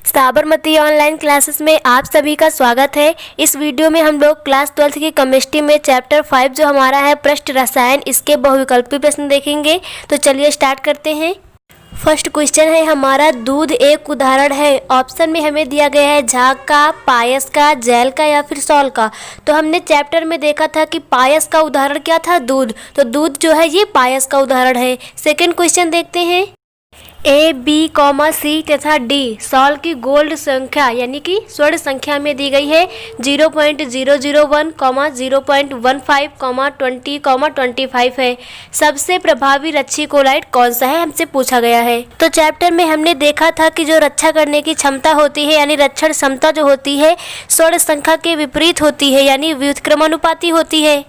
Sabarmati online classes में आप सभी का स्वागत है। इस वीडियो में हम लोग क्लास 12 की केमिस्ट्री में चैप्टर 5 जो हमारा है पृष्ठ रसायन, इसके बहुविकल्पी प्रश्न देखेंगे। तो चलिए स्टार्ट करते हैं। फर्स्ट क्वेश्चन है हमारा, दूध एक उदाहरण है। ऑप्शन में हमें दिया गया है झाग का, पायस का, जेल का या फिर सॉल का। तो हमने चैप्टर में देखा था कि पायस का उदाहरण क्या था, दूध। तो दूध जो है ये पायस का उदाहरण है। सेकंड क्वेश्चन देखते हैं, ए, बी, सी तथा डी सॉल की गोल्ड संख्या यानी कि स्वर्ण संख्या में दी गई है 0.001, 0.15, 20, 25 है। सबसे प्रभावी रच्छी कोलाइड कौन सा है, हमसे पूछा गया है। तो चैप्टर में हमने देखा था कि जो रक्षा करने की क्षमता होती है यानी रक्षण क्षमता जो होती है स्वर्ण संख्या के विपरीत होती है यानी व्युत्क्रमानुपाती होती है।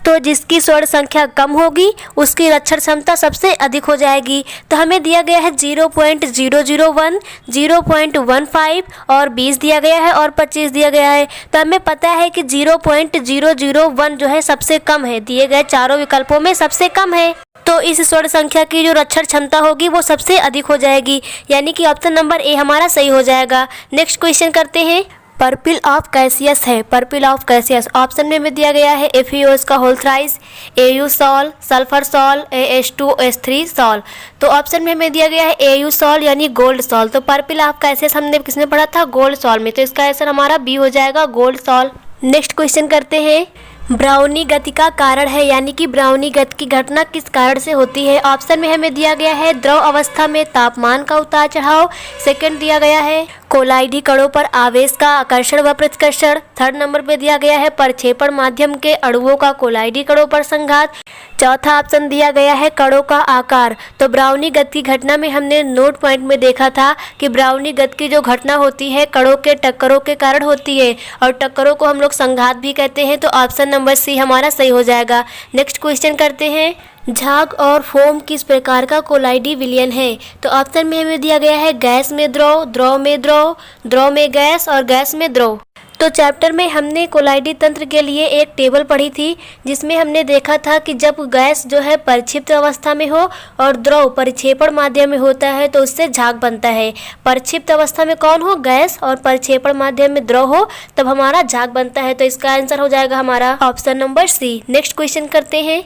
तो जिसकी स्वर्ण संख्या कम होगी उसकी रक्षण क्षमता सबसे अधिक हो जाएगी। तो हमें दिया गया है 0.001, 0.15 और 20 दिया गया है और 25 दिया गया है। तो हमें पता है कि 0.001 जो है सबसे कम है, दिए गए चारों विकल्पों में सबसे कम है। तो इस स्वर्ण संख्या की जो रक्षण क्षमता होगी वो सबसे अधिक हो जाएगी, यानी कि ऑप्शन नंबर ए हमारा सही हो जाएगा। नेक्स्ट क्वेश्चन करते हैं, पर्पिल ऑफ कैसियस है। पर्पिल ऑफ कैसियस ऑप्शन में हमें दिया गया है FeO का होल थ्राइस, AU sol, sulphur sol, AH2S3 sol. तो ऑप्शन में हमें दिया गया है AU सॉल यानी गोल्ड सॉल। तो पर्पिल ऑफ कैसियस हमने किसमें पढ़ा था, गोल्ड सॉल में। तो इसका आंसर हमारा बी हो जाएगा, गोल्ड सॉल। नेक्स्ट क्वेश्चन करते हैं, ब्राउनी गति का कारण है यानी कि ब्राउनी गति की घटना किस कारण से होती है। ऑप्शन में हमें दिया गया है द्रव अवस्था में तापमान का उतार चढ़ाव। सेकंड दिया गया है कोलाइडी कणों पर आवेश का आकर्षण व प्रतिकर्षण। थर्ड नंबर पे दिया गया है प्रक्षेपण माध्यम के अणुओं का कोलाइडी कणों पर संघात। चौथा ऑप्शन दिया गया है कणों का आकार। तो ब्राउनी गति की घटना में हमने नोट पॉइंट में देखा था कि ब्राउनी गति की जो घटना होती है कणों के टक्करों के कारण होती है और टक्करों को हम लोग संघात भी कहते हैं। तो ऑप्शन नंबर सी हमारा सही हो जाएगा। नेक्स्ट क्वेश्चन करते हैं, झाग और फोम किस प्रकार का कोलाइडी विलयन है। तो ऑप्शन में हमें दिया गया है गैस में द्रव, द्रव में द्रव, द्रव में गैस और गैस में द्रव। तो चैप्टर में हमने कोलाइडी तंत्र के लिए एक टेबल पढ़ी थी जिसमें हमने देखा था कि जब गैस जो है परिक्षिप्त अवस्था में हो और द्रव परिक्षेपण माध्यम में होता है तो उससे झाग बनता है। परिक्षिप्त अवस्था में कौन हो, गैस, और परिक्षेपण माध्यम में द्रव हो तब हमारा झाग बनता है। तो इसका आंसर हो जाएगा हमारा option number C. Next question करते हैं,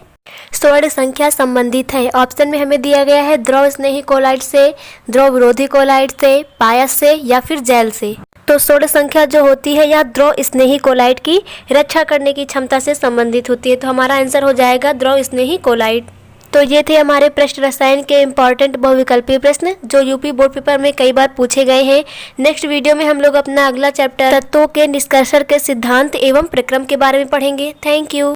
स्वर्ण संख्या संबंधित है। ऑप्शन में हमें दिया गया है द्रव स्नेही कोलाइड से, द्रव विरोधी कोलाइड से, पायस से या फिर जेल से। तो स्वर्ण संख्या जो होती है यह द्रव स्नेही कोलाइड की रक्षा करने की क्षमता से संबंधित होती है। तो हमारा आंसर हो जाएगा द्रव स्नेही कोलाइड। तो ये थे हमारे पृष्ठ रसायन के इंपॉर्टेंट बहुविकल्पीय प्रश्न जो यूपी बोर्ड पेपर में कई बार पूछे गए हैं। नेक्स्ट वीडियो में हम लोग अपना अगला चैप्टर तत्वों के निष्कर्षण के सिद्धांत एवं प्रक्रम के बारे में पढ़ेंगे। Thank you.